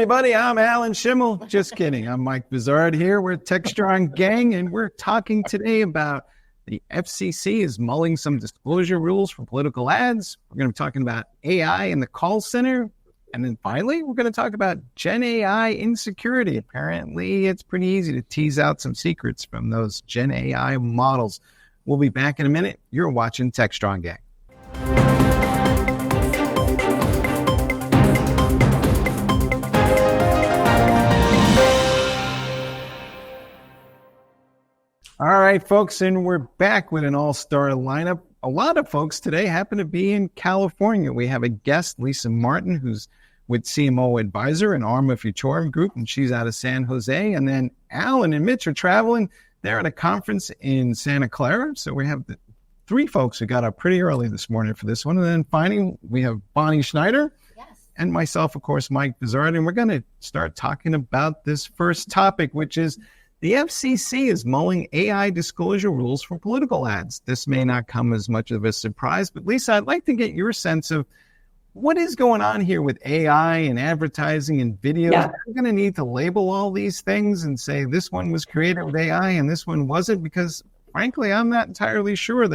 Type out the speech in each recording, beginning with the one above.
everybody. I'm Alan Schimmel. Just kidding. I'm Mike Bizarre here. We're Techstrong Gang, and we're talking today about the FCC is mulling some disclosure rules for political ads. We're going to be talking about AI in the call center. And then finally, we're going to talk about Gen AI insecurity. Apparently, it's pretty easy to tease out some secrets from those Gen AI models. We'll be back in a minute. You're watching Techstrong Gang. All right, folks, and we're back with an all-star lineup. A lot of folks today happen to be in California. We have a guest, Lisa Martin, who's with CMO Advisor, an arm of Futurum Group, and she's out of San Jose. And then Alan and Mitch are traveling. They're at a conference in Santa Clara. So we have the three folks who got up pretty early this morning for this one. And then finally, we have Bonnie Schneider. Yes. And myself, of course, Mike Bizarre. And we're going to start talking about this first topic, which is the FCC is mulling AI disclosure rules for political ads. This may not come as much of a surprise, but Lisa, I'd like to get your sense of what is going on here with AI and advertising and videos. Yeah. We're going to need to label all these things and say this one was created with AI and this one wasn't, because frankly, I'm not entirely sure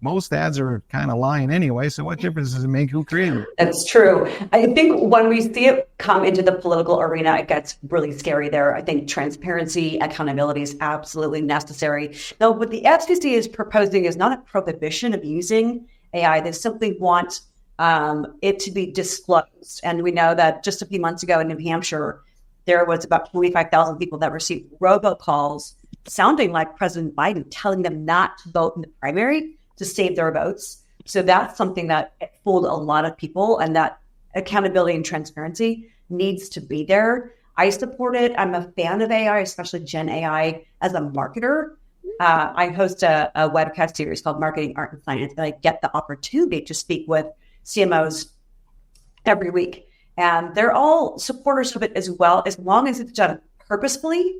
most ads are kind of lying anyway. So what difference does it make who created it? That's true. I think when we see it come into the political arena, it gets really scary there. I think transparency, accountability is absolutely necessary. Now, what the FCC is proposing is not a prohibition of using AI. They simply want it to be disclosed. And we know that just a few months ago in New Hampshire, there was about 45,000 people that received robocalls sounding like President Biden, telling them not to vote in the primary to save their votes. So that's something that fooled a lot of people, and that accountability and transparency needs to be there. I support it. I'm a fan of AI, especially Gen AI as a marketer. I host a webcast series called Marketing, Art, and Science, and I get the opportunity to speak with CMOs every week. And they're all supporters of it as well, as long as it's done purposefully,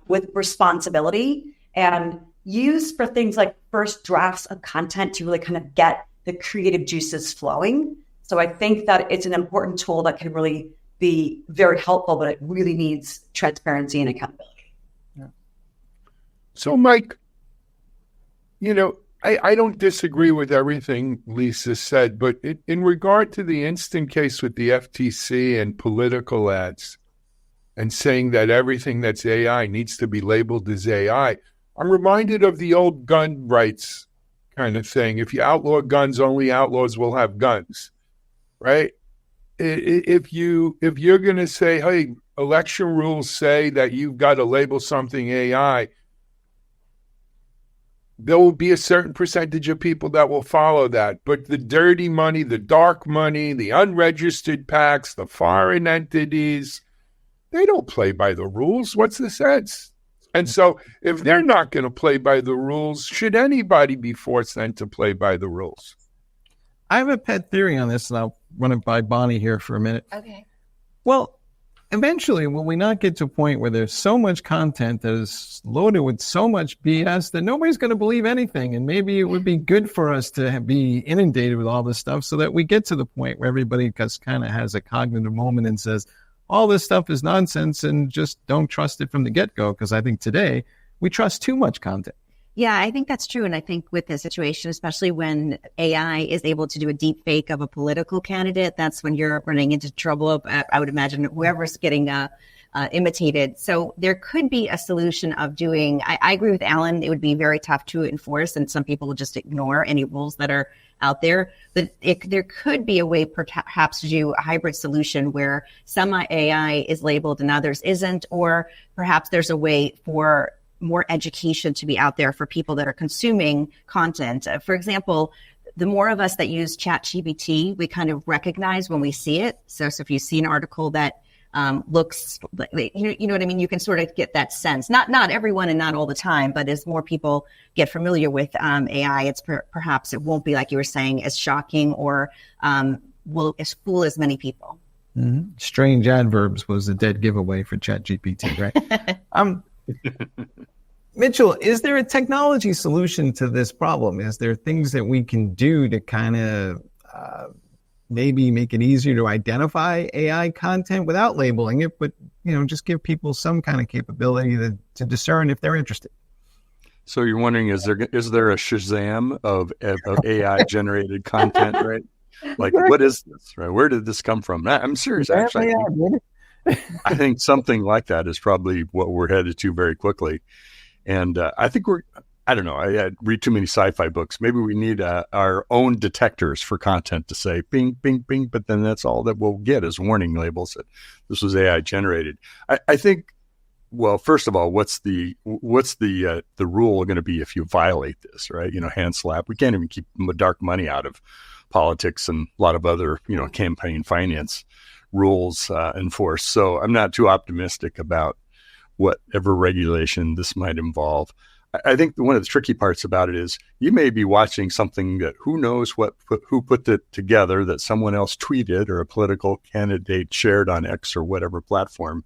with responsibility, and used for things like first drafts of content to really kind of get the creative juices flowing. So I think that it's an important tool that can really be very helpful, but it really needs transparency and accountability. Yeah. So Mike, I don't disagree with everything Lisa said, but in regard to the instant case with the FTC and political ads and saying that everything that's AI needs to be labeled as AI, I'm reminded of the old gun rights kind of thing. If you outlaw guns, only outlaws will have guns, right? If you're going to say, hey, election rules say that you've got to label something AI, there will be a certain percentage of people that will follow that. But the dirty money, the dark money, the unregistered PACs, the foreign entities, they don't play by the rules. What's the sense? And so if they're not going to play by the rules, should anybody be forced then to play by the rules? I have a pet theory on this, and I'll run it by Bonnie here for a minute. Okay. Well, eventually, will we not get to a point where there's so much content that is loaded with so much BS that nobody's going to believe anything? And maybe it would be good for us to be inundated with all this stuff so that we get to the point where everybody just kind of has a cognitive moment and says, all this stuff is nonsense, and just don't trust it from the get-go, because I think today we trust too much content. Yeah, I think that's true. And I think with the situation, especially when AI is able to do a deep fake of a political candidate, that's when you're running into trouble. I would imagine whoever's getting imitated. So there could be a solution of doing, I agree with Alan, it would be very tough to enforce, and some people will just ignore any rules that are out there. But there could be a way perhaps to do a hybrid solution where some AI is labeled and others isn't, or perhaps there's a way for more education to be out there for people that are consuming content. For example, the more of us that use ChatGPT, we kind of recognize when we see it. So if you see an article that looks like, you know what I mean? You can sort of get that sense. Not everyone and not all the time, but as more people get familiar with AI, it's perhaps it won't be, like you were saying, as shocking or will fool as many people. Mm-hmm. Strange adverbs was a dead giveaway for ChatGPT, right? Mitchell, is there a technology solution to this problem? Is there things that we can do to kind of maybe make it easier to identify AI content without labeling it, but, just give people some kind of capability to discern if they're interested. So you're wondering, is there a Shazam of AI generated content, right? Like, what is this, right? Where did this come from? I'm serious, actually. I think something like that is probably what we're headed to very quickly. And I think I don't know, I read too many sci-fi books. Maybe we need our own detectors for content to say bing, bing, bing, but then that's all that we'll get is warning labels that this was AI generated. I think, well, first of all, what's the rule going to be if you violate this, right? Hand slap. We can't even keep dark money out of politics and a lot of other, campaign finance rules enforced. So I'm not too optimistic about whatever regulation this might involve. I think one of the tricky parts about it is you may be watching something that who knows who put it together, that someone else tweeted or a political candidate shared on X or whatever platform.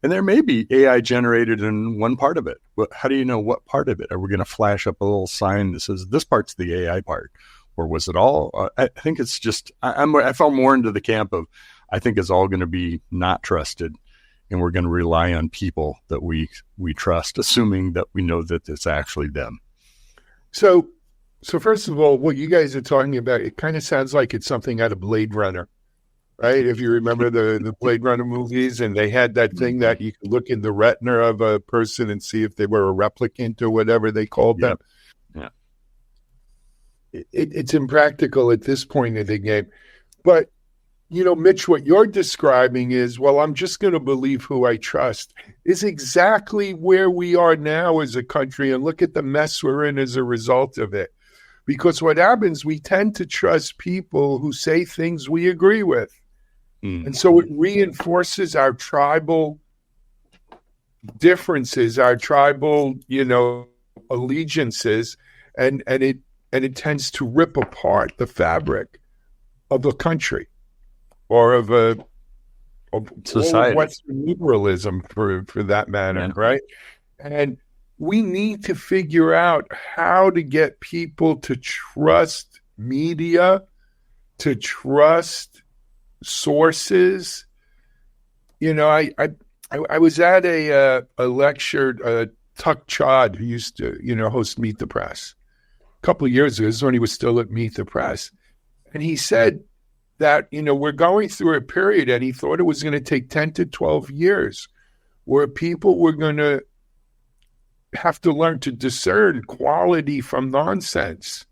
And there may be AI generated in one part of it. But how do you know what part of it? Are we going to flash up a little sign that says this part's the AI part? Or was it all? I think it's just, I fell more into the camp of, I think it's all going to be not trusted. And we're going to rely on people that we trust, assuming that we know that it's actually them. So first of all, what you guys are talking about, it kind of sounds like it's something out of Blade Runner, right? If you remember the Blade Runner movies, and they had that thing that you could look in the retina of a person and see if they were a replicant or whatever they called them. Yeah. It's impractical at this point in the game. But, Mitch, what you're describing is, well, I'm just going to believe who I trust, is exactly where we are now as a country. And look at the mess we're in as a result of it. Because what happens, we tend to trust people who say things we agree with. And so it reinforces our tribal differences, our tribal, allegiances, and it tends to rip apart the fabric of a country or of society, Western liberalism for that matter, right? And we need to figure out how to get people to trust media, to trust sources. I was at a lecture, Tuck Chod, who used to, host Meet the Press a couple of years ago. This is when he was still at Meet the Press. And he said that, we're going through a period, and he thought it was going to take 10 to 12 years where people were going to have to learn to discern quality from nonsense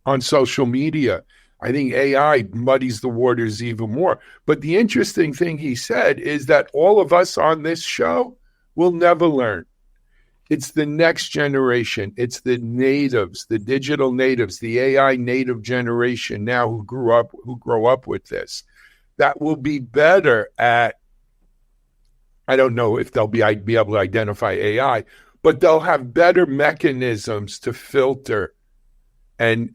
on social media. I think AI muddies the waters even more. But the interesting thing he said is that all of us on this show will never learn. It's the next generation. It's the natives, the digital natives, the AI native generation now who grow up with this, that will be better at, I don't know if they'll be able to identify AI, but they'll have better mechanisms to filter and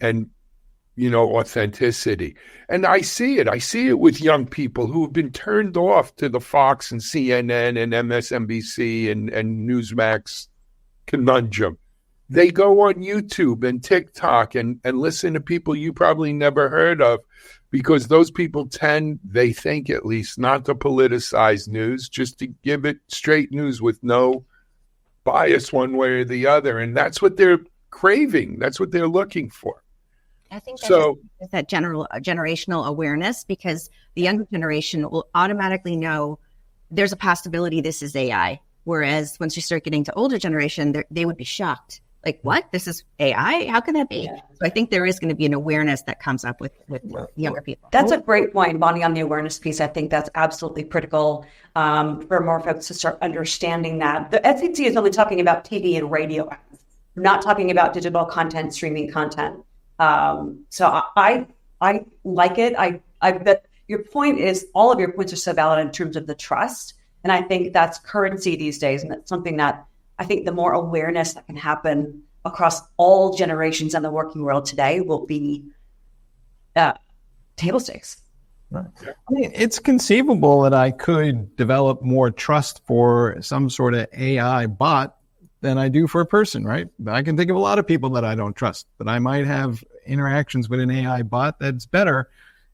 authenticity. And I see it. I see it with young people who have been turned off to the Fox and CNN and MSNBC and Newsmax conundrum. They go on YouTube and TikTok and listen to people you probably never heard of, because those people tend, they think at least, not to politicize news, just to give it straight news with no bias one way or the other. And that's what they're craving. That's what they're looking for. I think that's that generational awareness, because the younger generation will automatically know there's a possibility this is AI. Whereas once you start getting to older generation, they would be shocked. Like, what? This is AI? How can that be? Yeah. So I think there is going to be an awareness that comes up with younger people. That's a great point, Bonnie, on the awareness piece. I think that's absolutely critical for more folks to start understanding that. The SEC is only talking about TV and radio ads, not talking about digital content, streaming content. So I like it. I bet your point is, all of your points are so valid in terms of the trust. And I think that's currency these days. And that's something that I think the more awareness that can happen across all generations in the working world today will be table stakes. Right. I mean, it's conceivable that I could develop more trust for some sort of AI bot than I do for a person, right? I can think of a lot of people that I don't trust, but I might have interactions with an AI bot that's better.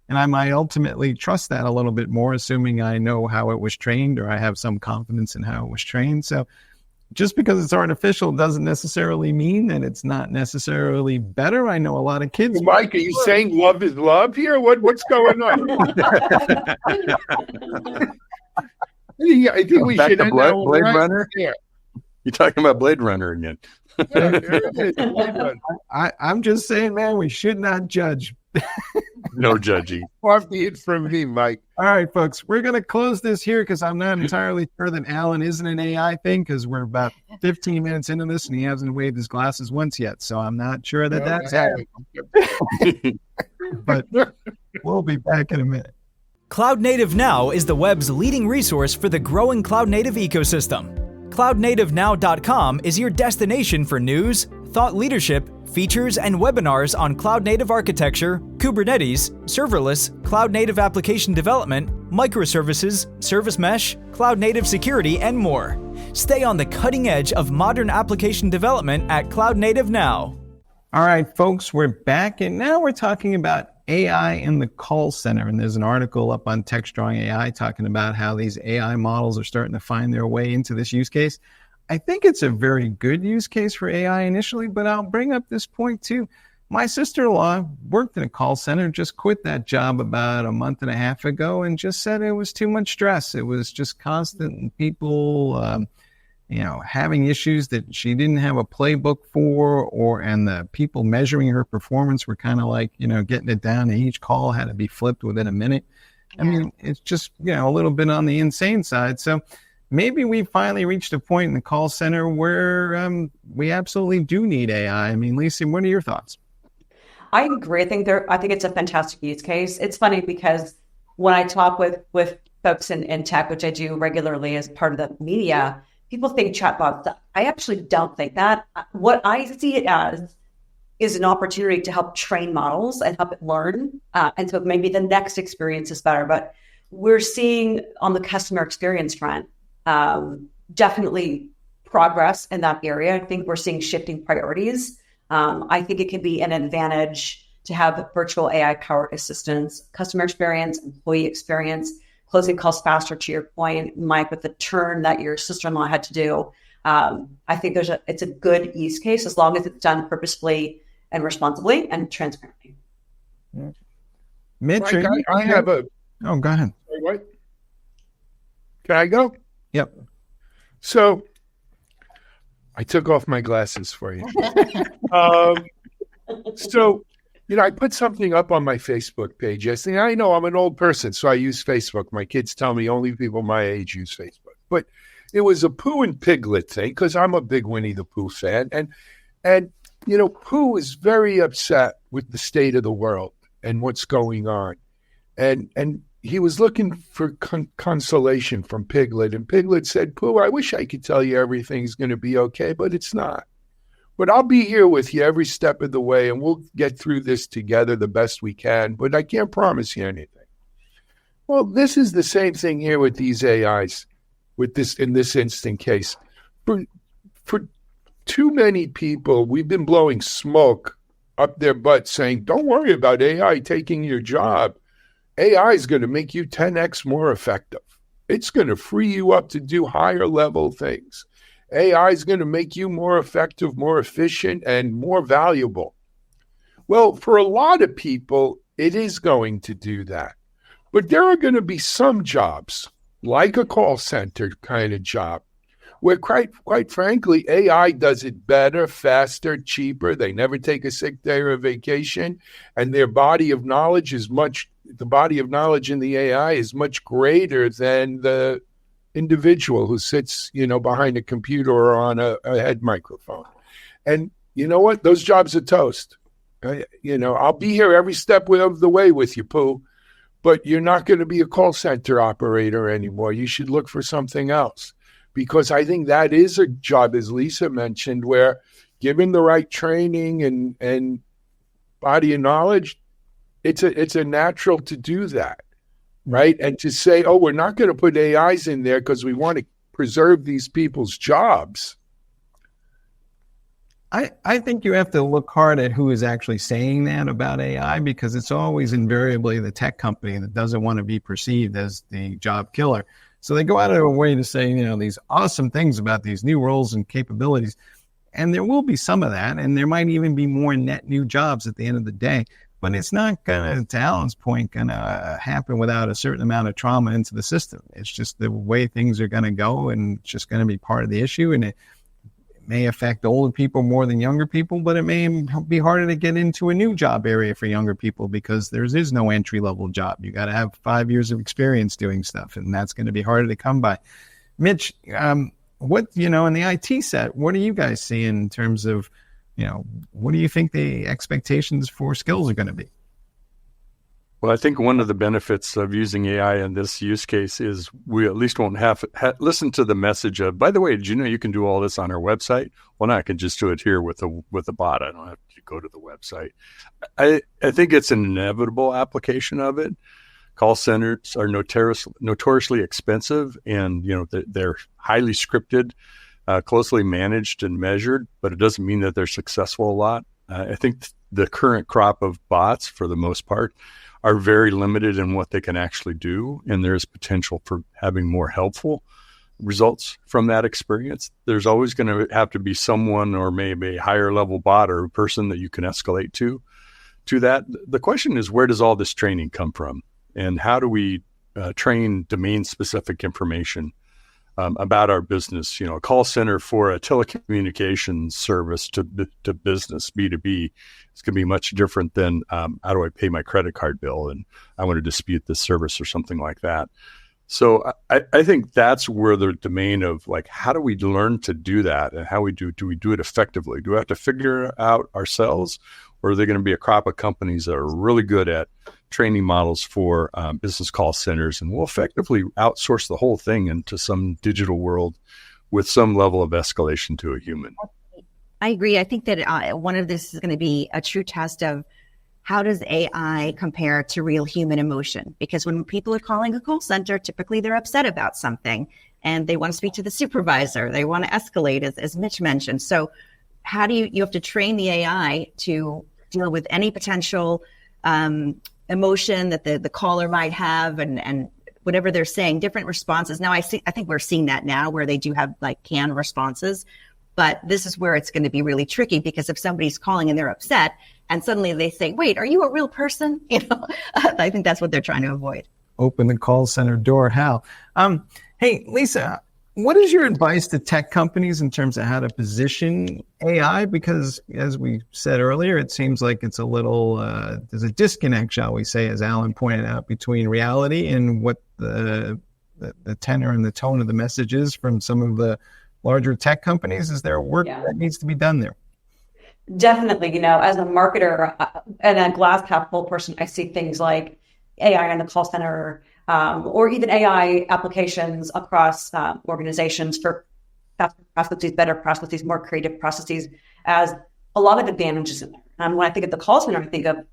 And I might ultimately trust that a little bit more, assuming I know how it was trained or I have some confidence in how it was trained. So just because it's artificial doesn't necessarily mean that it's not necessarily better. I know a lot of kids. Mike, are you saying love is love here? What's going on? I think we Back should to end Blade that Runner? Yeah. You're talking about Blade Runner again. I'm just saying, man, we should not judge. No judging. Far be it from me, Mike. All right, folks, we're going to close this here because I'm not entirely sure that Alan isn't an AI thing because we're about 15 minutes into this and he hasn't waved his glasses once yet. So I'm not sure that that's happening. But we'll be back in a minute. Cloud Native Now is the web's leading resource for the growing cloud native ecosystem. CloudNativeNow.com is your destination for news, thought leadership, features, and webinars on cloud-native architecture, Kubernetes, serverless, cloud-native application development, microservices, service mesh, cloud-native security, and more. Stay on the cutting edge of modern application development at Cloud Native Now. All right, folks, we're back, and now we're talking about AI in the call center. And there's an article up on Techstrong AI talking about how these AI models are starting to find their way into this use case. I think it's a very good use case for AI initially, but I'll bring up this point too. My sister-in-law worked in a call center, just quit that job about a month and a half ago and just said it was too much stress. It was just constant people, having issues that she didn't have a playbook for, and the people measuring her performance were kind of like, getting it down to each call had to be flipped within a minute. Yeah. I mean, it's just, a little bit on the insane side. So maybe we finally reached a point in the call center where we absolutely do need AI. I mean, Lisa, what are your thoughts? I agree. I think it's a fantastic use case. It's funny because when I talk with folks in tech, which I do regularly as part of the media, people think chatbots. I actually don't think that. What I see it as is an opportunity to help train models and help it learn. And so maybe the next experience is better. But we're seeing on the customer experience front, definitely progress in that area. I think we're seeing shifting priorities. I think it can be an advantage to have virtual AI-powered assistance, customer experience, employee experience, closing calls faster, to your point, Mike, with the turn that your sister-in-law had to do. I think it's a good use case as long as it's done purposefully and responsibly and transparently. Mitch, Mike, I have a... Oh, go ahead. Sorry, what? Can I go? Yep. So I took off my glasses for you. I put something up on my Facebook page yesterday. I know I'm an old person, so I use Facebook. My kids tell me only people my age use Facebook. But it was a Pooh and Piglet thing because I'm a big Winnie the Pooh fan. And Pooh is very upset with the state of the world and what's going on. And he was looking for consolation from Piglet. And Piglet said, Pooh, I wish I could tell you everything's going to be okay, but it's not. But I'll be here with you every step of the way, and we'll get through this together the best we can, but I can't promise you anything. Well, this is the same thing here with these AIs, in this instant case. For too many people, we've been blowing smoke up their butt saying, don't worry about AI taking your job. AI is going to make you 10x more effective. It's going to free you up to do higher level things. AI is going to make you more effective, more efficient, and more valuable. Well, for a lot of people, it is going to do that. But there are going to be some jobs, like a call center kind of job, where quite frankly, AI does it better, faster, cheaper. They never take a sick day or a vacation, and their body of knowledge the body of knowledge in the AI is much greater than the individual who sits, behind a computer or on a head microphone. And you know what? Those jobs are toast. I'll be here every step of the way with you, Pooh, but you're not going to be a call center operator anymore. You should look for something else, because I think that is a job, as Lisa mentioned, where given the right training and body of knowledge, it's a natural to do that. Right. And to say, oh, we're not going to put AIs in there because we want to preserve these people's jobs. I think you have to look hard at who is actually saying that about AI, because it's always invariably the tech company that doesn't want to be perceived as the job killer. So they go out of their way to say, these awesome things about these new roles and capabilities. And there will be some of that. And there might even be more net new jobs at the end of the day. But it's not going to Alan's point, going to happen without a certain amount of trauma into the system. It's just the way things are going to go, and it's just going to be part of the issue. And it may affect older people more than younger people, but it may be harder to get into a new job area for younger people because there is no entry-level job. You got to have 5 years of experience doing stuff, and that's going to be harder to come by. Mitch, what, in the IT set, what are you guys seeing in terms of, what do you think the expectations for skills are going to be? Well, I think one of the benefits of using AI in this use case is we at least won't have listen to the message of, by the way, did you know you can do all this on our website? Well, now I can just do it here with a bot. I don't have to go to the website. I think it's an inevitable application of it. Call centers are notoriously expensive, and they're highly scripted, closely managed and measured, but it doesn't mean that they're successful a lot. I think the current crop of bots, for the most part, are very limited in what they can actually do, and there's potential for having more helpful results from that experience. There's always going to have to be someone, or maybe a higher level bot or a person that you can escalate to that. The question is, where does all this training come from, and how do we train domain specific information about our business? A call center for a telecommunications service to business, B2B, it's going to be much different than how do I pay my credit card bill and I want to dispute this service or something like that. So I think that's where the domain of how do we learn to do that, and how we do we do it effectively? Do we have to figure it out ourselves, or are there going to be a crop of companies that are really good at training models for business call centers, and we'll effectively outsource the whole thing into some digital world with some level of escalation to a human? I agree. I think that one of this is going to be a true test of how does AI compare to real human emotion? Because when people are calling a call center, typically they're upset about something and they want to speak to the supervisor. They want to escalate, as Mitch mentioned. So how do you have to train the AI to deal with any potential emotion that the caller might have, and whatever they're saying, different responses. Now I think we're seeing that now, where they do have canned responses, but this is where it's going to be really tricky, because if somebody's calling and they're upset and suddenly they say, wait, are you a real person? I think that's what they're trying to avoid. Open the call center door, Hal. Hey, Lisa, what is your advice to tech companies in terms of how to position AI? Because as we said earlier, it seems like it's a little, there's a disconnect, shall we say, as Alan pointed out, between reality and what the tenor and the tone of the message is from some of the larger tech companies. Is there work that needs to be done there? Definitely. As a marketer and a glass half full person, I see things like AI in the call center, or even AI applications across organizations for faster processes, better processes, more creative processes, as a lot of advantages in there. And when I think of the call center, I think of,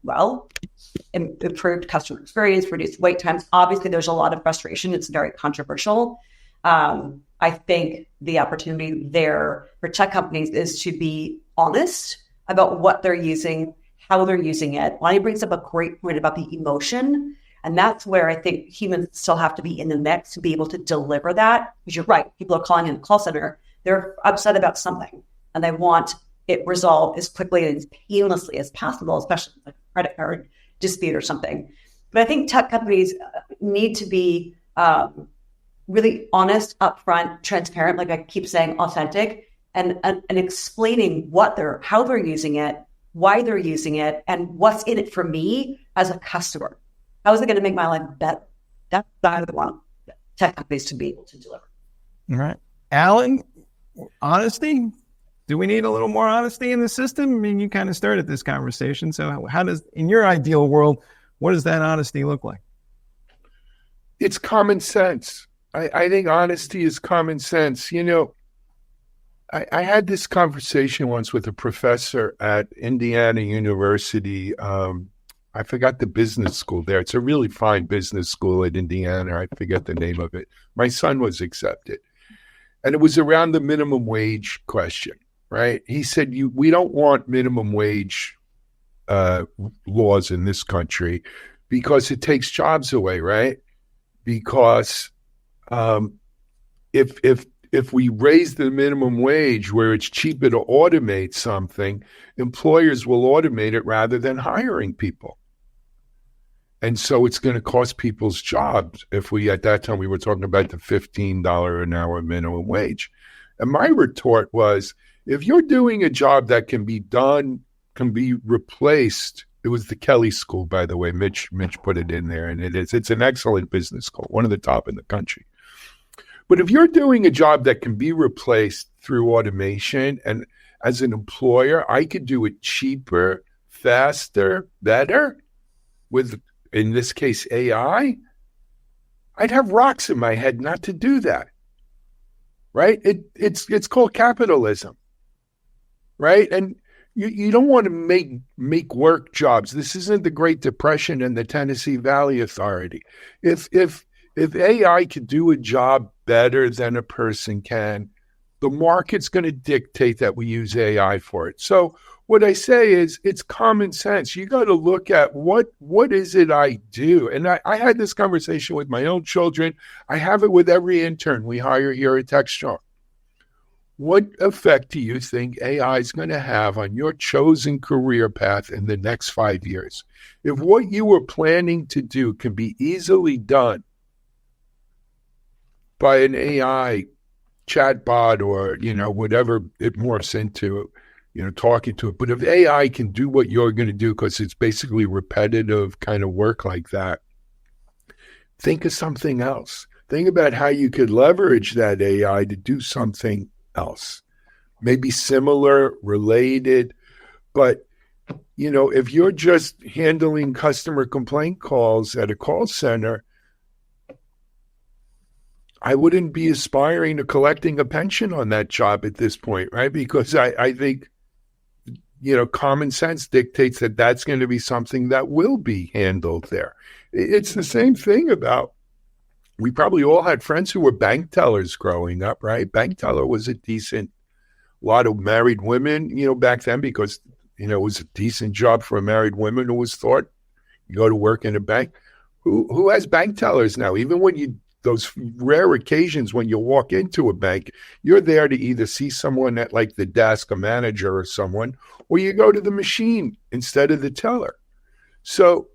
improved customer experience, reduced wait times. Obviously, there's a lot of frustration. It's very controversial. I think the opportunity there for tech companies is to be honest about what they're using, how they're using it. Lonnie brings up a great point about the emotion. And that's where I think humans still have to be in the mix to be able to deliver that. Because you're right, people are calling in the call center, they're upset about something and they want it resolved as quickly and as painlessly as possible, especially like a credit card dispute or something. But I think tech companies need to be really honest, upfront, transparent, like I keep saying, authentic, and explaining how they're using it, why they're using it, and what's in it for me as a customer. How is it going to make my life better? That's what I would want tech companies to be able to deliver. All right. Alan, honesty? Do we need a little more honesty in the system? I mean, you kind of started this conversation. So how does, in your ideal world, what does that honesty look like? It's common sense. I think honesty is common sense. I had this conversation once with a professor at Indiana University. I forgot the business school there. It's a really fine business school at Indiana. I forget the name of it. My son was accepted. And it was around the minimum wage question. right? He said, we don't want minimum wage laws in this country because it takes jobs away, right? Because if we raise the minimum wage where it's cheaper to automate something, employers will automate it rather than hiring people. And so it's going to cost people's jobs if at that time we were talking about the $15 an hour minimum wage. And my retort was, if you're doing a job that can be replaced, it was the Kelly School, by the way, Mitch put it in there, and it's an excellent business school, one of the top in the country. But if you're doing a job that can be replaced through automation, and as an employer, I could do it cheaper, faster, better, with, in this case, AI, I'd have rocks in my head not to do that, right? It's called capitalism, right? And you don't want to make work jobs. This isn't the Great Depression and the Tennessee Valley Authority. If AI could do a job better than a person can, the market's going to dictate that we use AI for it. So what I say is, it's common sense. You got to look at what is it I do? And I had this conversation with my own children. I have it with every intern we hire here at Techstrong. What effect do you think AI is going to have on your chosen career path in the next 5 years? If what you were planning to do can be easily done by an AI chatbot or, whatever it morphs into, talking to it. But if AI can do what you're going to do, because it's basically repetitive kind of work like that, think of something else. Think about how you could leverage that AI to do something else. Maybe similar, related, but if you're just handling customer complaint calls at a call center, I wouldn't be aspiring to collecting a pension on that job at this point, right? Because I think, common sense dictates that that's going to be something that will be handled there. It's the same thing we probably all had friends who were bank tellers growing up, right? Bank teller was a lot of married women, back then, because, it was a decent job for a married woman who was thought. You go to work in a bank. Who has bank tellers now? Even when those rare occasions when you walk into a bank, you're there to either see someone at like the desk, a manager or someone, or you go to the machine instead of the teller. So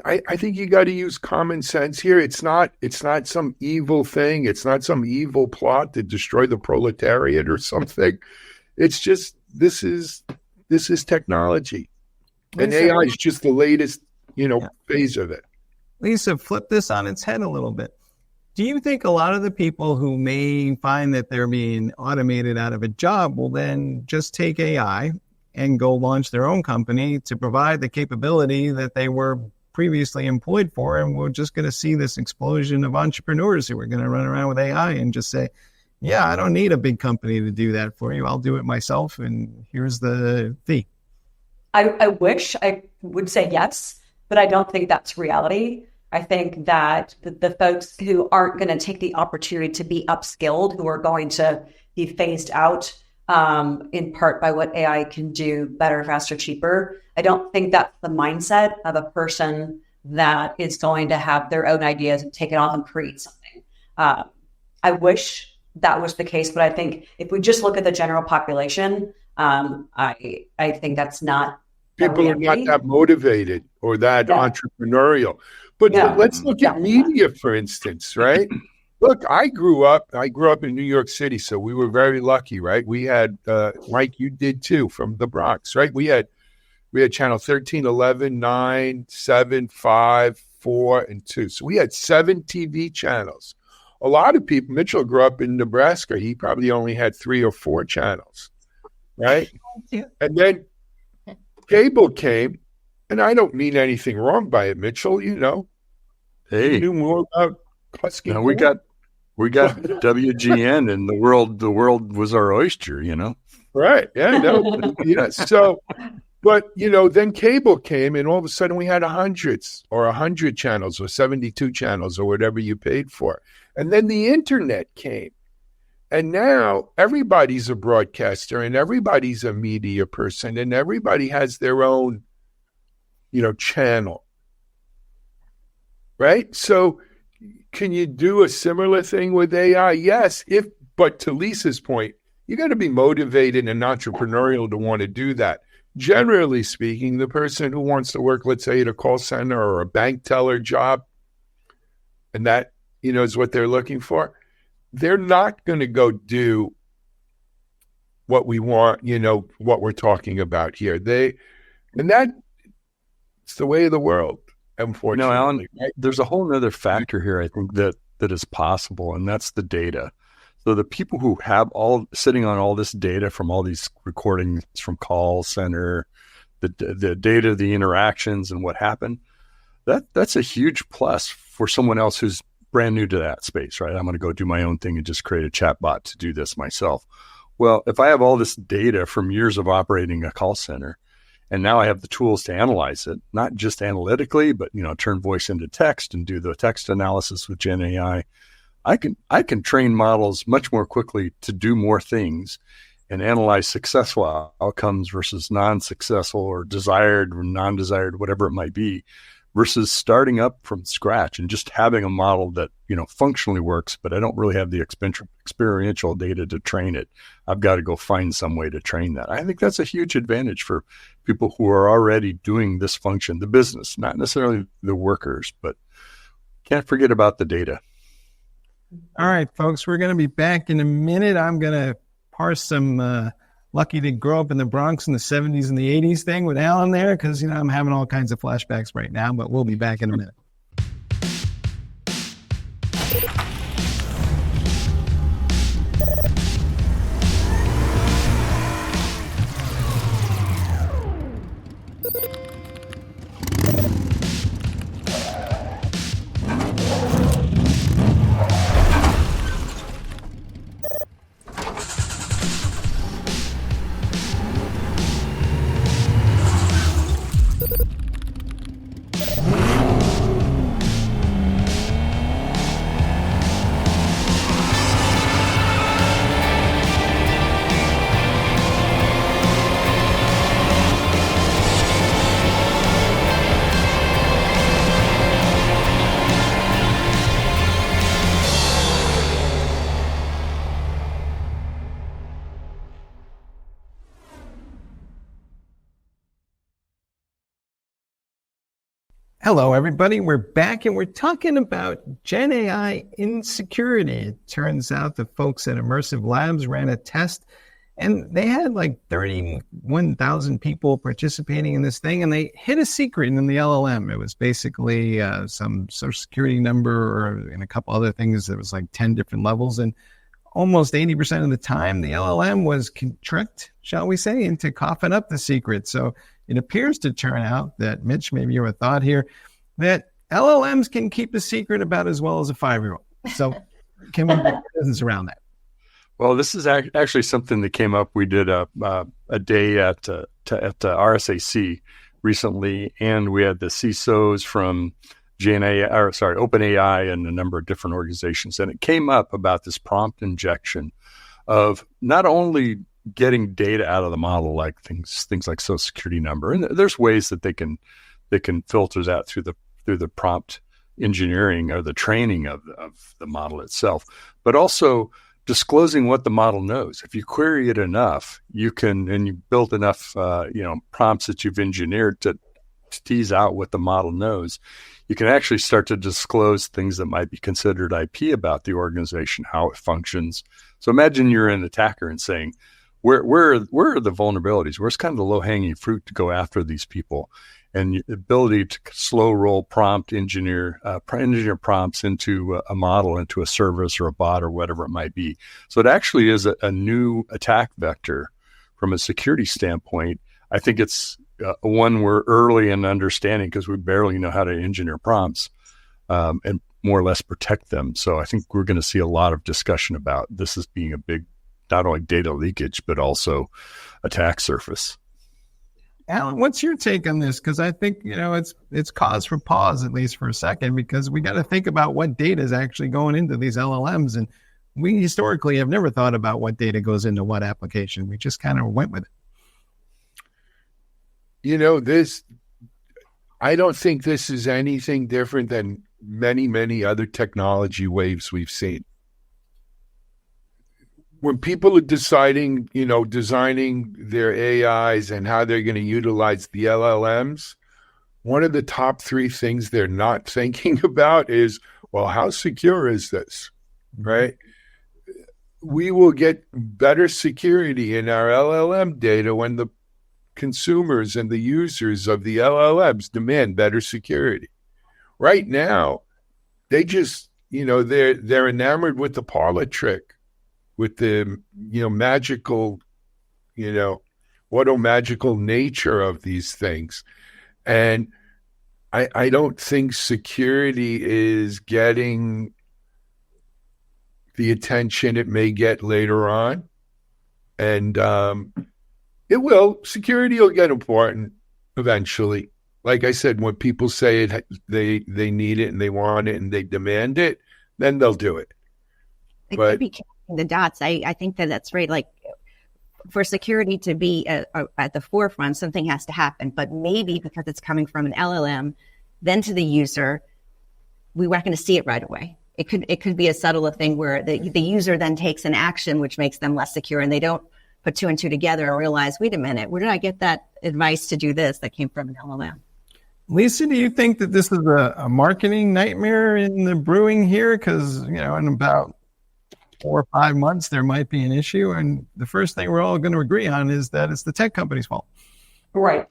I think you got to use common sense here. It's not some evil thing. It's not some evil plot to destroy the proletariat or something. It's just, this is technology. And AI is just the latest, phase of it. Lisa, flip this on its head a little bit. Do you think a lot of the people who may find that they're being automated out of a job will then just take AI and go launch their own company to provide the capability that they were previously employed for? And we're just going to see this explosion of entrepreneurs who are going to run around with AI and just say, yeah, I don't need a big company to do that for you. I'll do it myself. And here's the fee. I wish I would say yes, but I don't think that's reality. I think that the folks who aren't going to take the opportunity to be upskilled, who are going to be phased out in part by what AI can do better, faster, cheaper, I don't think that's the mindset of a person that is going to have their own ideas and take it on and create something. I wish that was the case, but I think if we just look at the general population, I think that's not. People are not that motivated or that entrepreneurial. But let's look at media, for instance, right? Look, I grew up in New York City, so we were very lucky, right? We had, like you did too, from the Bronx, right? We had channel 13, 11, 9, 7, 5, 4, and 2. So we had 7 TV channels. A lot of people, Mitchell grew up in Nebraska. He probably only had 3 or 4 channels, right? And then cable came, and I don't mean anything wrong by it, Mitchell. Hey, you knew more about Husky. No, we got WGN, and the world was our oyster. Right? Yeah. No. Yeah. So, but then cable came, and all of a sudden we had 100 channels or 72 channels or whatever you paid for, and then the internet came. And now everybody's a broadcaster and everybody's a media person and everybody has their own, channel. Right? So can you do a similar thing with AI? Yes, but to Lisa's point, you got to be motivated and entrepreneurial to want to do that. Generally speaking, the person who wants to work, let's say, at a call center or a bank teller job, and that, is what they're looking for, they're not going to go do what we want, what we're talking about here. It's the way of the world, unfortunately. Alan, there's a whole other factor here, I think, that is possible, and that's the data. So the people who have sitting on all this data from all these recordings from call center, the data, the interactions and what happened, that's a huge plus for someone else who's brand new to that space, right? I'm going to go do my own thing and just create a chatbot to do this myself. Well, if I have all this data from years of operating a call center, and now I have the tools to analyze it, not just analytically, but, turn voice into text and do the text analysis with Gen AI, I can train models much more quickly to do more things and analyze successful outcomes versus non-successful or desired or non-desired, whatever it might be, versus starting up from scratch and just having a model that, functionally works, but I don't really have the experiential data to train it. I've got to go find some way to train that. I think that's a huge advantage for people who are already doing this function, the business, not necessarily the workers, but can't forget about the data. All right, folks, we're going to be back in a minute. I'm going to parse some lucky to grow up in the Bronx in the 70s and the 80s thing with Alan there because, I'm having all kinds of flashbacks right now, but we'll be back in a minute. Hello, everybody. We're back and we're talking about Gen AI insecurity. It turns out the folks at Immersive Labs ran a test and they had like 31,000 people participating in this thing and they hid a secret in the LLM. It was basically some social security number and a couple other things. There was like 10 different levels and almost 80% of the time the LLM was tricked, shall we say, into coughing up the secret. So it appears to turn out that, Mitch, maybe you have a thought here, that LLMs can keep a secret about as well as a 5-year-old. So can we make business around that? Well, this is actually something that came up. We did a day at RSAC recently, and we had the CISOs from OpenAI and a number of different organizations. And it came up about this prompt injection of not only getting data out of the model, like things like social security number, and there's ways that they can filter that through the prompt engineering or the training of the model itself, but also disclosing what the model knows. If you query it enough, you can, and you build enough prompts that you've engineered to tease out what the model knows, you can actually start to disclose things that might be considered IP about the organization, how it functions. So imagine you're an attacker and saying, where are the vulnerabilities? Where's kind of the low-hanging fruit to go after these people? And the ability to slow roll engineer prompts into a model, into a service or a bot or whatever it might be. So it actually is a new attack vector from a security standpoint. I think it's one we're early in understanding because we barely know how to engineer prompts and more or less protect them. So I think we're going to see a lot of discussion about this as being a big, not only data leakage, but also attack surface. Alan, what's your take on this? Because I think, it's cause for pause, at least for a second, because we got to think about what data is actually going into these LLMs and we historically have never thought about what data goes into what application. We just kind of went with it. I don't think this is anything different than many, many other technology waves we've seen. When people are deciding, designing their AIs and how they're going to utilize the LLMs, one of the top 3 things they're not thinking about is, well, how secure is this, right? We will get better security in our LLM data when the consumers and the users of the LLMs demand better security. Right now, they just, they're enamored with the parlor trick, with the, magical, auto-magical nature of these things. And I don't think security is getting the attention it may get later on. And security will get important eventually. Like I said, when people say they need it and they want it and they demand it, then they'll do it. It could be connecting the dots. I think that's right. Like, for security to be at the forefront, something has to happen. But maybe because it's coming from an LLM, then to the user, we weren't going to see it right away. It could be a subtle thing where the user then takes an action which makes them less secure, and they don't put 2 and 2 together and realize, wait a minute, where did I get that advice to do this that came from an LLM? Lisa, do you think that this is a marketing nightmare in the brewing here? Because, in about 4 or 5 months, there might be an issue. And the first thing we're all going to agree on is that it's the tech company's fault. Right.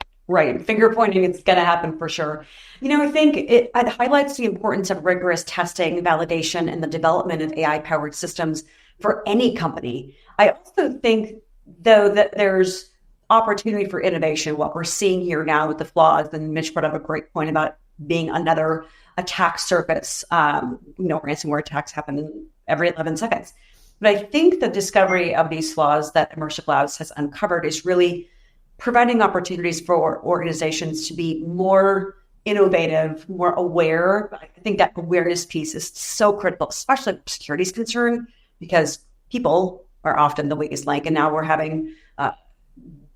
Finger pointing, it's going to happen for sure. I think it highlights the importance of rigorous testing, validation, and the development of AI-powered systems for any company. I also think, though, that there's opportunity for innovation. What we're seeing here now with the flaws, and Mitch brought up a great point about being another attack surface. Ransomware attacks happen every 11 seconds. But I think the discovery of these flaws that Immersive Labs has uncovered is really providing opportunities for organizations to be more innovative, more aware. I think that awareness piece is so critical, especially when security is concerned, because people are often the weakest link. And now we're having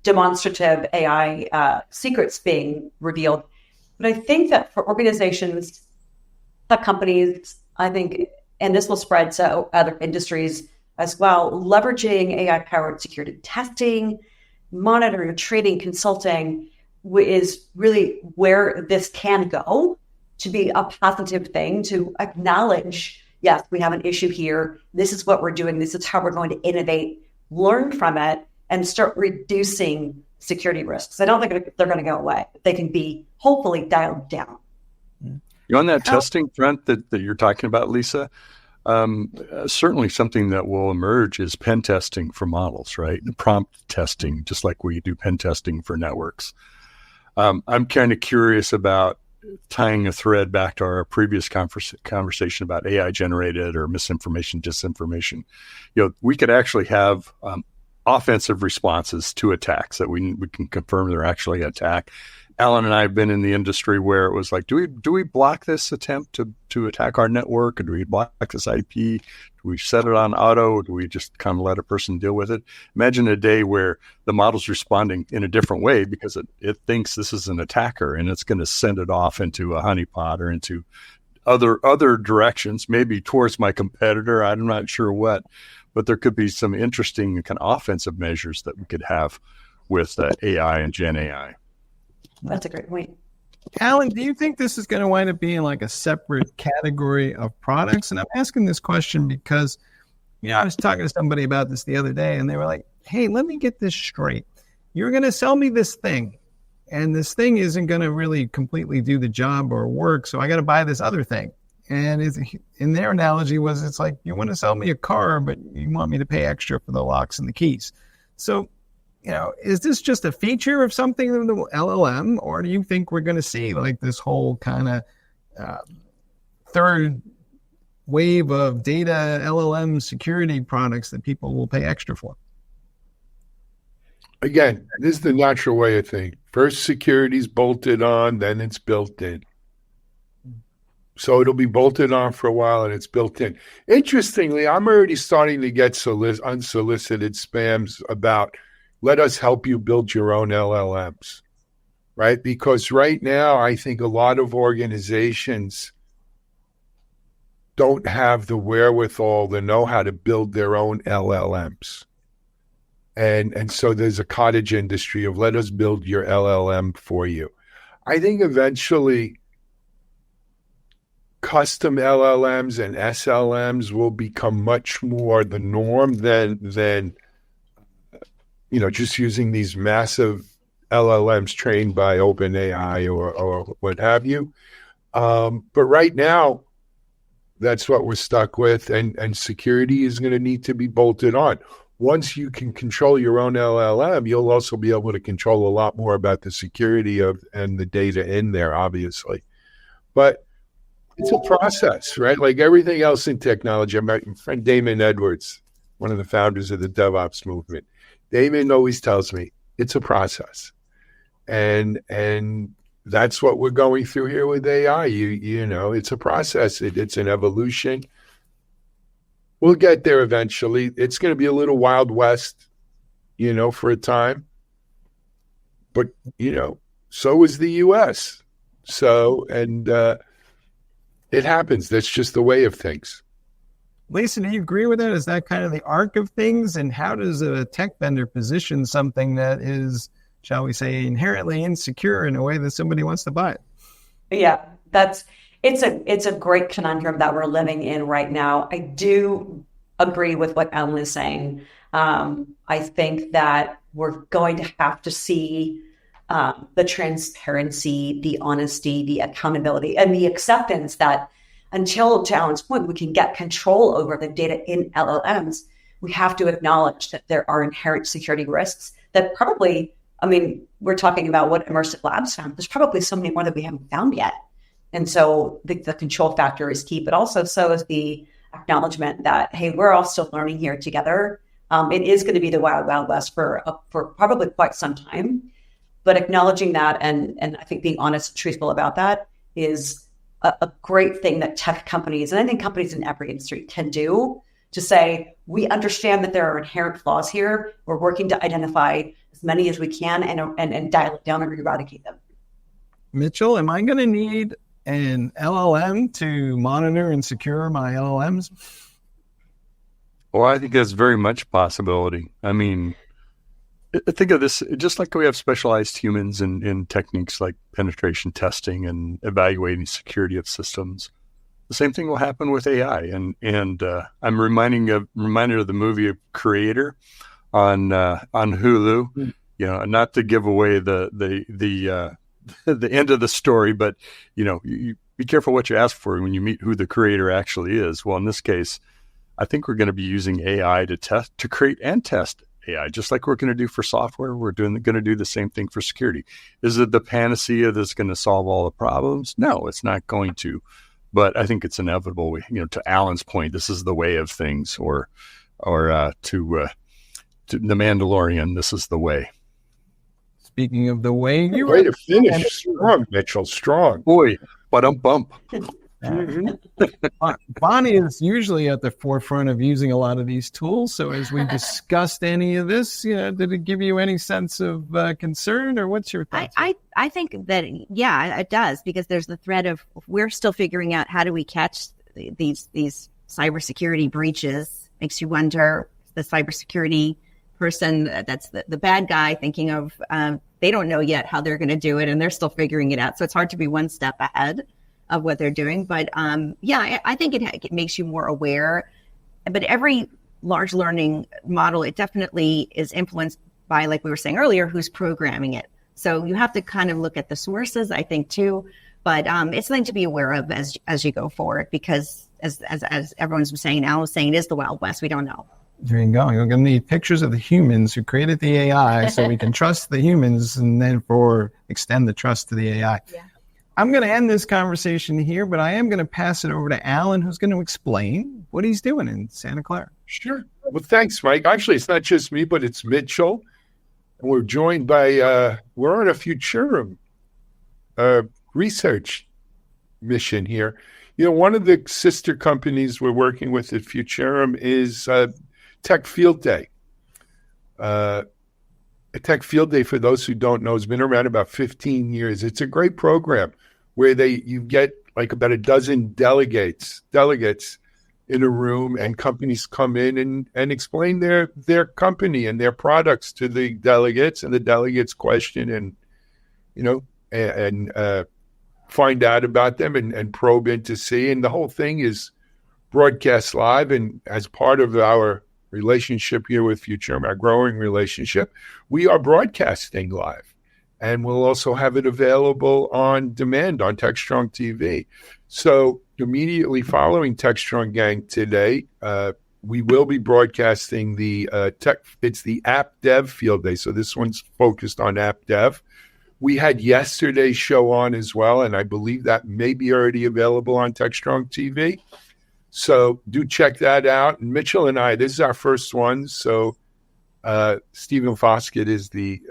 demonstrative AI secrets being revealed. But I think that for organizations, tech companies, I think, and this will spread to other industries as well, leveraging AI-powered security testing, monitoring, trading, consulting is really where this can go, to be a positive thing, to acknowledge, yes, we have an issue here. This is what we're doing. This is how we're going to innovate, learn from it, and start reducing security risks. I don't think they're going to go away. They can be hopefully dialed down. On that testing front that you're talking about, Lisa, certainly something that will emerge is pen testing for models, right? And prompt testing, just like we do pen testing for networks. I'm kind of curious about tying a thread back to our previous conversation about AI generated or misinformation, disinformation. We could actually have offensive responses to attacks that we can confirm they're actually an attack. Alan and I have been in the industry where it was like, do we block this attempt to attack our network, or do we block this IP? Do we set it on auto, or do we just kind of let a person deal with it? Imagine a day where the model's responding in a different way because it thinks this is an attacker, and it's going to send it off into a honeypot or into other directions, maybe towards my competitor. I'm not sure what, but there could be some interesting kind of offensive measures that we could have with AI and Gen AI. That's a great point. Alan, do you think this is going to wind up being like a separate category of products? And I'm asking this question because, I was talking to somebody about this the other day, and they were like, hey, let me get this straight. You're going to sell me this thing, and this thing isn't going to really completely do the job or work, so I got to buy this other thing. And in their analogy it's like, you want to sell me a car, but you want me to pay extra for the locks and the keys. So, is this just a feature of something in the LLM, or do you think we're going to see like this whole kind of third wave of data LLM security products that people will pay extra for? Again, this is the natural way of thinking. First, security's bolted on, then it's built in. So it'll be bolted on for a while and it's built in. Interestingly, I'm already starting to get unsolicited spams about, let us help you build your own LLMs, right? Because right now, I think a lot of organizations don't have the wherewithal, the know-how to build their own LLMs. And so there's a cottage industry of, let us build your LLM for you. I think eventually custom LLMs and SLMs will become much more the norm than just using these massive LLMs trained by OpenAI or what have you. But right now, that's what we're stuck with, and security is going to need to be bolted on. Once you can control your own LLM, you'll also be able to control a lot more about the security of and the data in there, obviously. But it's a process, right? Like everything else in technology. My friend Damon Edwards, one of the founders of the DevOps movement, Damon always tells me it's a process. And that's what we're going through here with AI. You know, it's a process. It's an evolution. We'll get there eventually. It's going to be a little Wild West, for a time. But, so is the U.S. It happens. That's just the way of things. Lisa, do you agree with that? Is that kind of the arc of things? And how does a tech vendor position something that is, shall we say, inherently insecure in a way that somebody wants to buy it? Yeah, it's a great conundrum that we're living in right now. I do agree with what Alan is saying. I think that we're going to have to see the transparency, the honesty, the accountability, and the acceptance that until, to Alan's point, we can get control over the data in LLMs, we have to acknowledge that there are inherent security risks that probably, we're talking about what Immersive Labs found. There's probably so many more that we haven't found yet. And so the control factor is key, but also so is the acknowledgement that, hey, we're all still learning here together. It is going to be the wild, wild west for probably quite some time. But acknowledging that and I think being honest and truthful about that is a great thing that tech companies, and I think companies in every industry, can do, to say, we understand that there are inherent flaws here. We're working to identify as many as we can and dial it down and eradicate them. Mitchell, am I going to need an LLM to monitor and secure my LLMs? Well, I think that's very much a possibility. Think of this just like we have specialized humans in techniques like penetration testing and evaluating security of systems. The same thing will happen with AI. And I'm reminded of the movie Creator on Hulu. Not to give away the end of the story, but you be careful what you ask for when you meet who the creator actually is. Well, in this case, I think we're going to be using AI to create and test AI, just like we're going to do for software. We're going to do the same thing for security. Is it the panacea that's going to solve all the problems? No, it's not going to. But I think it's inevitable. To Alan's point, this is the way of things, or to The Mandalorian, this is the way. Speaking of the way, you way to finish strong, Mitchell. Strong, boy. Bump. Bonnie is usually at the forefront of using a lot of these tools. So as we discussed any of this, did it give you any sense of concern, or what's your thoughts? I think that, it does, because there's the threat of, we're still figuring out how do we catch these cybersecurity breaches. Makes you wonder, the cybersecurity person that's the bad guy thinking of, they don't know yet how they're going to do it, and they're still figuring it out. So it's hard to be one step ahead of what they're doing. But I think it makes you more aware. But every large learning model, it definitely is influenced by, like we were saying earlier, who's programming it. So you have to kind of look at the sources, I think, too. But it's something to be aware of as you go forward, because as everyone's been saying, Al was saying, it is the Wild West. We don't know. There you go. We're going to need pictures of the humans who created the AI so we can trust the humans, and then extend the trust to the AI. Yeah. I'm going to end this conversation here, but I am going to pass it over to Alan, who's going to explain what he's doing in Santa Clara. Sure. Well, thanks, Mike. Actually, it's not just me, but it's Mitchell. And we're joined by, we're on a Futurum research mission here. One of the sister companies we're working with at Futurum is Tech Field Day. A Tech Field Day, for those who don't know, has been around about 15 years. It's a great program where you get like about a dozen delegates in a room, and companies come in and explain their company and their products to the delegates, and the delegates question and find out about them and probe in to see. And the whole thing is broadcast live. And as part of our relationship here with Futurum, our growing relationship, we are broadcasting live. And we'll also have it available on demand on Techstrong TV. So immediately following Techstrong Gang today, we will be broadcasting it's the App Dev Field Day. So this one's focused on App Dev. We had yesterday's show on as well, and I believe that may be already available on Techstrong TV. So do check that out. And Mitchell and I, this is our first one. So Stephen Foskett is the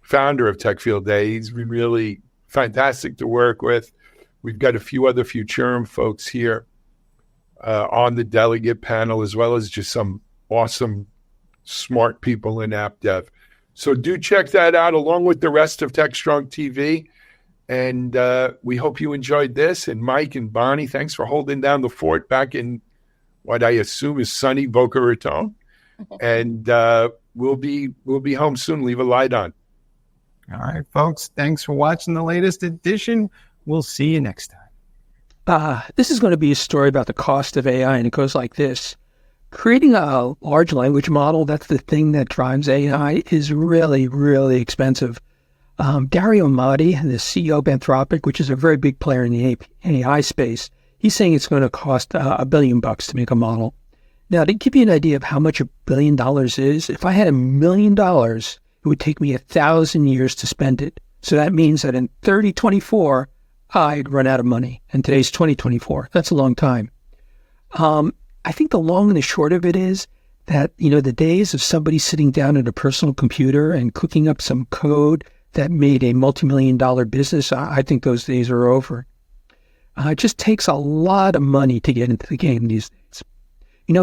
founder of Tech Field Day. He's been really fantastic to work with. We've got a few other Futurum folks here on the delegate panel, as well as just some awesome, smart people in app dev. So do check that out along with the rest of Techstrong TV. And we hope you enjoyed this. And Mike and Bonnie, thanks for holding down the fort back in what I assume is sunny Boca Raton. And we'll be home soon. Leave a light on. All right, folks. Thanks for watching the latest edition. We'll see you next time. This is going to be a story about the cost of AI, and it goes like this. Creating a large language model, that's the thing that drives AI, is really, really expensive. Dario Amati, the CEO of Anthropic, which is a very big player in the AI space, he's saying it's going to cost $1 billion to make a model. Now, to give you an idea of how much $1 billion is, if I had $1 million, it would take me 1,000 years to spend it. So that means that in 3024, I'd run out of money. And today's 2024. That's a long time. I think the long and the short of it is that, the days of somebody sitting down at a personal computer and cooking up some code that made a multi-million-dollar business, I think those days are over. It just takes a lot of money to get into the game these days.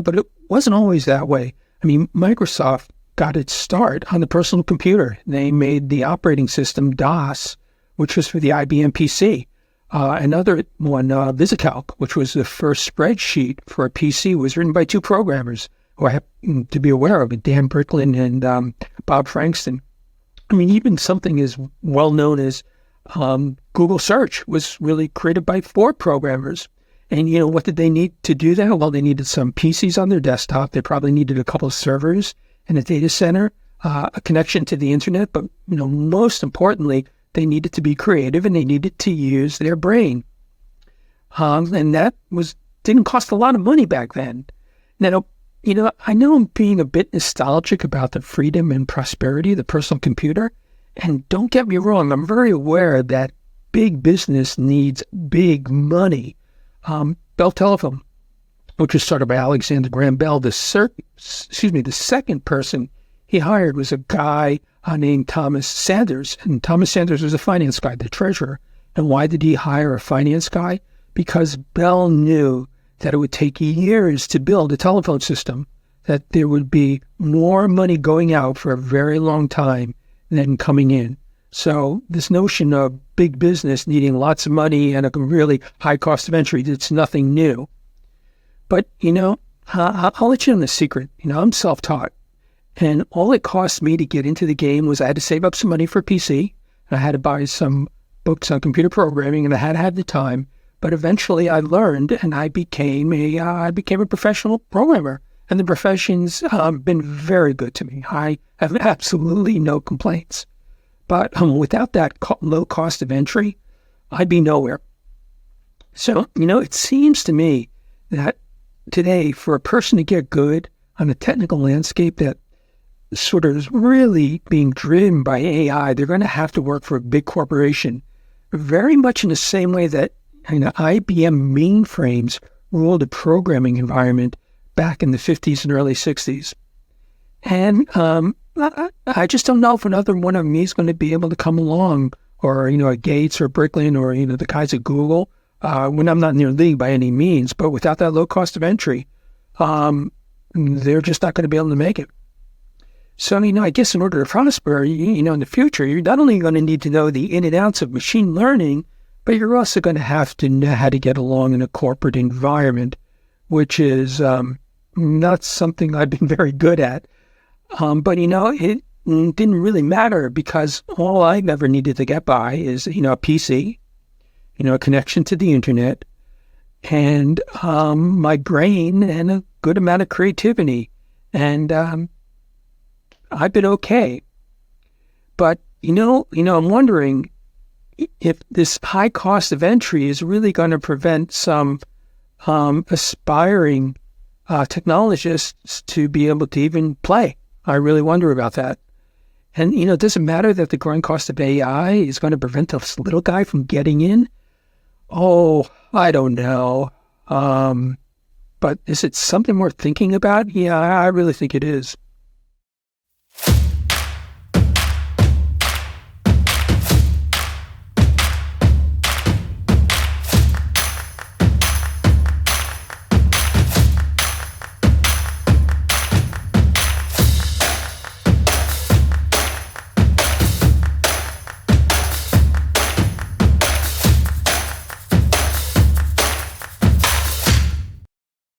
But it wasn't always that way. I mean, Microsoft got its start on the personal computer. They made the operating system DOS, which was for the IBM PC. Another one, VisiCalc, which was the first spreadsheet for a PC, was written by two programmers who I happen to be aware of, Dan Bricklin and Bob Frankston. I mean, even something as well known as Google Search was really created by 4 programmers. And, what did they need to do that? Well, they needed some PCs on their desktop. They probably needed a couple of servers and a data center, a connection to the internet. But, most importantly, they needed to be creative and they needed to use their brain. And that didn't cost a lot of money back then. Now, I know I'm being a bit nostalgic about the freedom and prosperity of the personal computer. And don't get me wrong, I'm very aware that big business needs big money. Bell Telephone, which was started by Alexander Graham Bell, the second person he hired was a guy named Thomas Sanders. And Thomas Sanders was a finance guy, the treasurer. And why did he hire a finance guy? Because Bell knew that it would take years to build a telephone system, that there would be more money going out for a very long time than coming in. So this notion of big business needing lots of money and a really high cost of entry, it's nothing new. But, I'll let you in the secret. I'm self-taught. And all it cost me to get into the game was I had to save up some money for a PC. And I had to buy some books on computer programming, and I had to have the time. But eventually I learned, and I became a professional programmer. And the profession's been very good to me. I have absolutely no complaints. But without that low cost of entry, I'd be nowhere. So, it seems to me that today, for a person to get good on a technical landscape that sort of is really being driven by AI, they're going to have to work for a big corporation, very much in the same way that IBM mainframes ruled a programming environment back in the 50s and early 60s. And I just don't know if another one of me is going to be able to come along, or, a Gates or Bricklin or, the guys at Google. when I'm not in their league by any means, but without that low cost of entry, they're just not going to be able to make it. So, I guess in order to prosper, in the future, you're not only going to need to know the in and outs of machine learning, but you're also going to have to know how to get along in a corporate environment, which is not something I've been very good at. But, it didn't really matter because all I've ever needed to get by is, a PC, a connection to the internet, and my brain and a good amount of creativity. And I've been okay. But, I'm wondering if this high cost of entry is really going to prevent some aspiring technologists to be able to even play. I really wonder about that. And, does it matter that the growing cost of AI is going to prevent this little guy from getting in? Oh, I don't know. But is it something worth thinking about? Yeah, I really think it is.